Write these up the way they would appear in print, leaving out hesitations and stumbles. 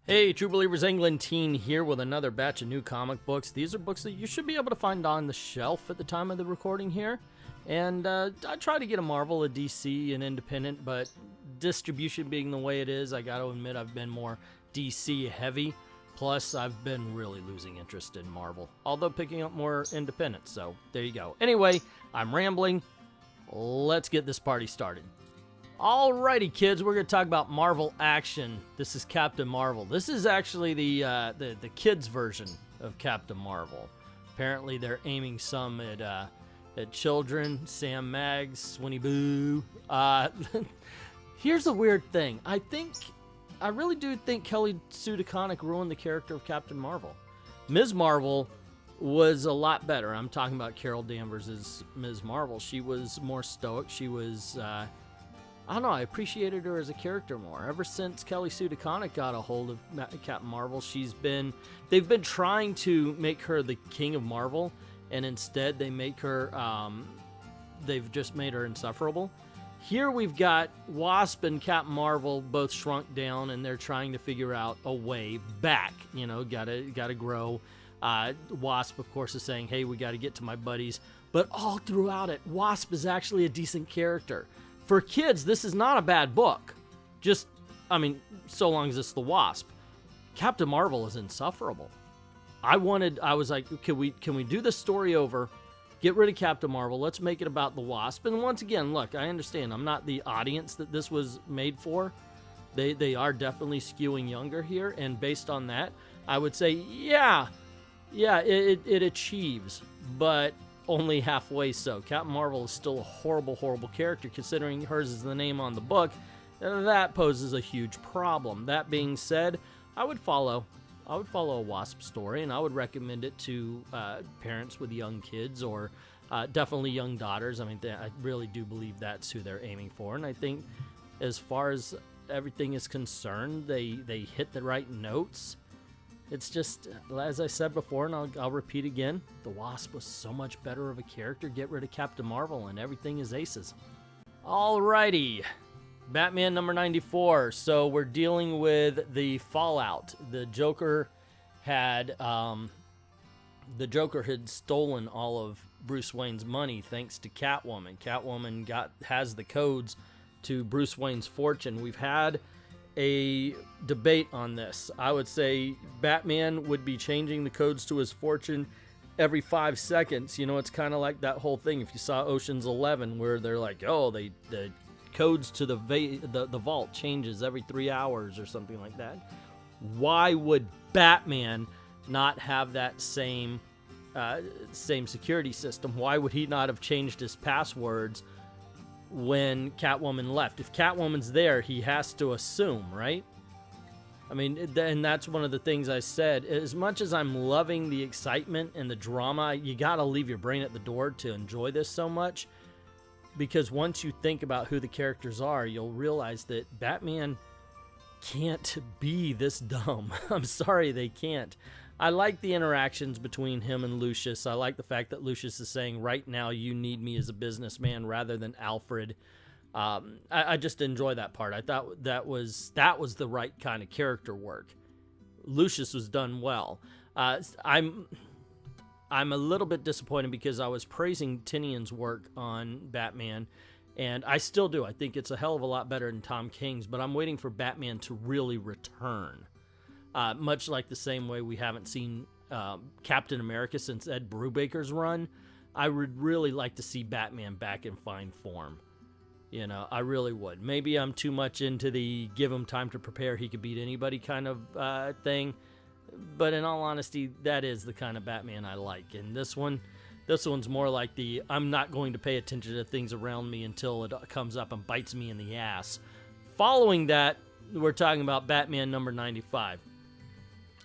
Hey, True Believers, England Teen here with another batch of new comic books. These are books that you should be able to find on the shelf at the time of the recording here. And I try to get a Marvel, a DC, an independent, but distribution being the way it is, I got to admit I've been more DC heavy. Plus, I've been really losing interest in Marvel, although picking up more independent, so there you go. Anyway, I'm rambling. Let's get this party started. Alrighty, kids, we're going to talk about Marvel action. This is Captain Marvel. This is actually the kids' version of Captain Marvel. Apparently, they're aiming some at children, Sam Maggs, Swinny Boo. Here's the weird thing. I really do think Kelly Sue DeConnick ruined the character of Captain Marvel. Ms. Marvel was a lot better. I'm talking about Carol Danvers' Ms. Marvel. She was more stoic. She was... I don't know, I appreciated her as a character more. Ever since Kelly Sue DeConnick got a hold of Captain Marvel, they've been trying to make her the king of Marvel, and instead they make her, they've just made her insufferable. Here we've got Wasp and Captain Marvel both shrunk down, and they're trying to figure out a way back. You know, gotta grow. Wasp, of course, is saying, hey, we gotta get to my buddies. But all throughout it, Wasp is actually a decent character. For kids, this is not a bad book. Just, I mean, so long as it's the Wasp. Captain Marvel is insufferable. I was like, can we do this story over? Get rid of Captain Marvel. Let's make it about the Wasp. And once again, look, I understand. I'm not the audience that this was made for. They are definitely skewing younger here. And based on that, I would say, yeah, it achieves. But only halfway so. Captain Marvel is still a horrible, horrible character, considering hers is the name on the book. That poses a huge problem. That being said, I would follow a Wasp story, and I would recommend it to parents with young kids or definitely young daughters. I mean, I really do believe that's who they're aiming for, and I think as far as everything is concerned, they hit the right notes. It's just, as I said before, and I'll repeat again, the Wasp was so much better of a character. Get rid of Captain Marvel, and everything is aces. Alrighty, Batman number 94. So we're dealing with the fallout. The Joker had stolen all of Bruce Wayne's money thanks to Catwoman. Catwoman has the codes to Bruce Wayne's fortune. We've had a debate on this. I would say Batman would be changing the codes to his fortune every 5 seconds. You know, it's kind of like that whole thing. If you saw Ocean's 11, where they're like, oh, the codes to the vault changes every 3 hours or something like that. Why would Batman not have that same security system? Why would he not have changed his passwords when Catwoman left? If Catwoman's there, he has to assume, right? I mean, and that's one of the things I said. As much as I'm loving the excitement and the drama, you gotta leave your brain at the door to enjoy this so much, because once you think about who the characters are, you'll realize that Batman can't be this dumb. I'm sorry, they can't. I like the interactions between him and Lucius. I like the fact that Lucius is saying, right now you need me as a businessman rather than Alfred. I just enjoy that part. I thought that was the right kind of character work. Lucius was done well. I'm a little bit disappointed because I was praising Tinian's work on Batman, and I still do. I think it's a hell of a lot better than Tom King's, but I'm waiting for Batman to really return. Much like the same way we haven't seen Captain America since Ed Brubaker's run, I would really like to see Batman back in fine form. You know, I really would. Maybe I'm too much into the give him time to prepare, he could beat anybody kind of thing. But in all honesty, that is the kind of Batman I like. And this one's more like the I'm not going to pay attention to things around me until it comes up and bites me in the ass. Following that, we're talking about Batman number 95.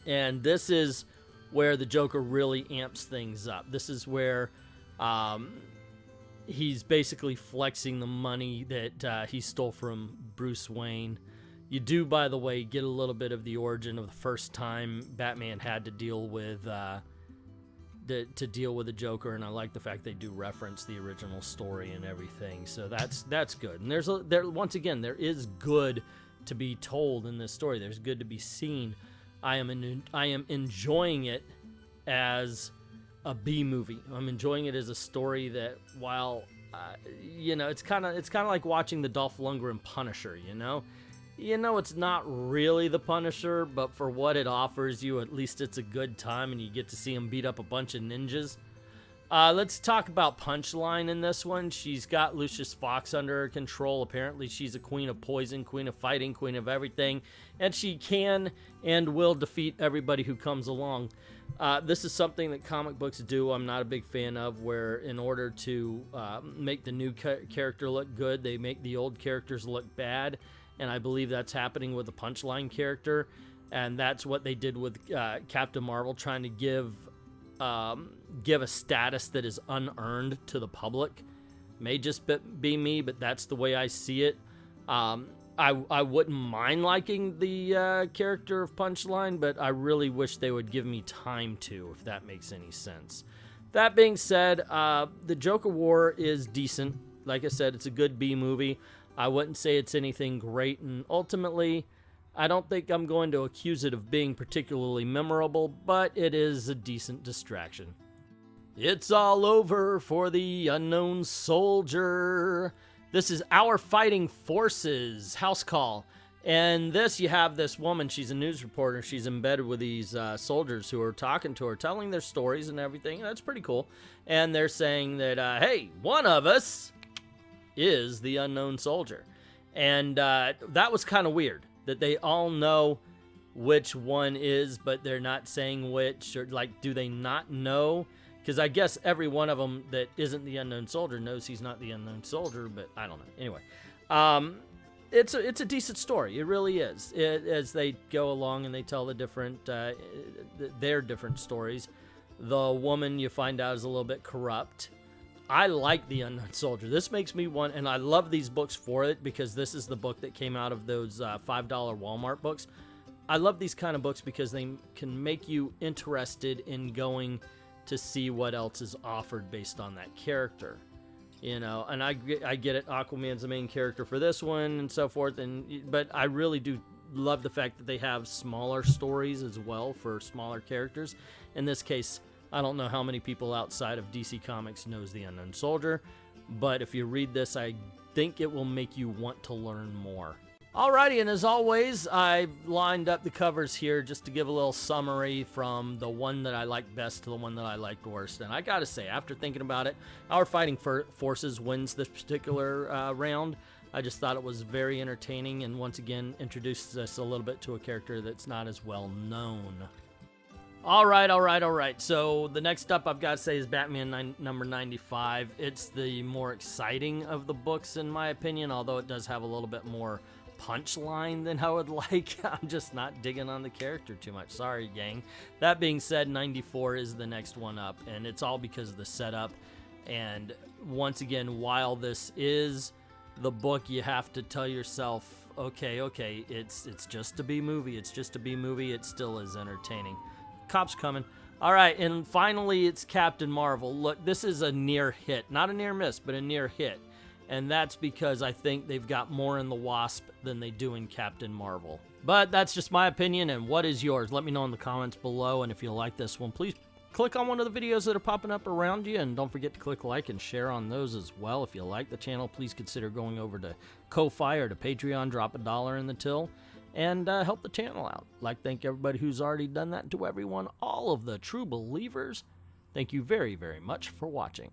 And this is where the Joker really amps things up. This is where he's basically flexing the money that he stole from Bruce Wayne. You do, by the way, get a little bit of the origin of the first time Batman had to deal with the Joker, and I like the fact they do reference the original story and everything. So that's good. And once again, there is good to be told in this story. There's good to be seen. I am enjoying it as a B movie. I'm enjoying it as a story that, while you know, it's kind of like watching the Dolph Lundgren Punisher. You know, it's not really the Punisher, but for what it offers you, at least it's a good time, and you get to see him beat up a bunch of ninjas. Let's talk about Punchline in this one. She's got Lucius Fox under her control. Apparently, she's a queen of poison, queen of fighting, queen of everything, and she can and will defeat everybody who comes along. This is something that comic books do I'm not a big fan of, where in order to make the new character look good, they make the old characters look bad, and I believe that's happening with the Punchline character, and that's what they did with Captain Marvel, trying to give a status that is unearned to the public. May just be me, but that's the way I see it. I wouldn't mind liking the character of Punchline, but I really wish they would give me time to, if that makes any sense. That being said, the Joker War is decent. Like I said, it's a good B movie. I wouldn't say it's anything great, and ultimately, I don't think I'm going to accuse it of being particularly memorable, but it is a decent distraction. It's all over for the Unknown Soldier. This is Our Fighting Forces, House Call. And this, you have this woman, she's a news reporter, she's embedded with these soldiers who are talking to her, telling their stories and everything. That's pretty cool. And they're saying that, hey, one of us is the Unknown Soldier. And that was kind of weird, that they all know which one is, but they're not saying which, or like, do they not know? Because I guess every one of them that isn't the Unknown Soldier knows he's not the Unknown Soldier, but I don't know. Anyway, it's a decent story. It really is. As they go along and they tell the different their different stories, the woman you find out is a little bit corrupt. I like the Unknown Soldier. This makes me want, and I love these books for it, because this is the book that came out of those $5 Walmart books. I love these kind of books because they can make you interested in going to see what else is offered based on that character, you know. And I get it, Aquaman's the main character for this one and so forth, but I really do love the fact that they have smaller stories as well for smaller characters. In this case, I don't know how many people outside of DC Comics knows the Unknown Soldier, but if you read this, I think it will make you want to learn more. Alrighty, and as always, I lined up the covers here just to give a little summary from the one that I liked best to the one that I liked worst. And I gotta say, after thinking about it, Our Fighting Forces wins this particular round. I just thought it was very entertaining, and once again introduces us a little bit to a character that's not as well known. Alright. So the next up I've got to say is Batman number 95. It's the more exciting of the books in my opinion, although it does have a little bit more punchline than I would like. I'm just not digging on the character too much. Sorry, gang. That being said, 94 is the next one up, and it's all because of the setup. And once again, while this is the book, you have to tell yourself, okay, it's just a B movie. It's just a B movie. It still is entertaining. Cops coming. All right, and finally, it's Captain Marvel. Look, this is a near hit. Not a near miss, but a near hit. And that's because I think they've got more in the Wasp than they do in Captain Marvel. But that's just my opinion, and what is yours? Let me know in the comments below, and if you like this one, please click on one of the videos that are popping up around you, and don't forget to click like and share on those as well. If you like the channel, please consider going over to Ko-Fi or to Patreon, drop $1 in the till, and help the channel out. Thank everybody who's already done that. To everyone, all of the true believers, thank you very, very much for watching.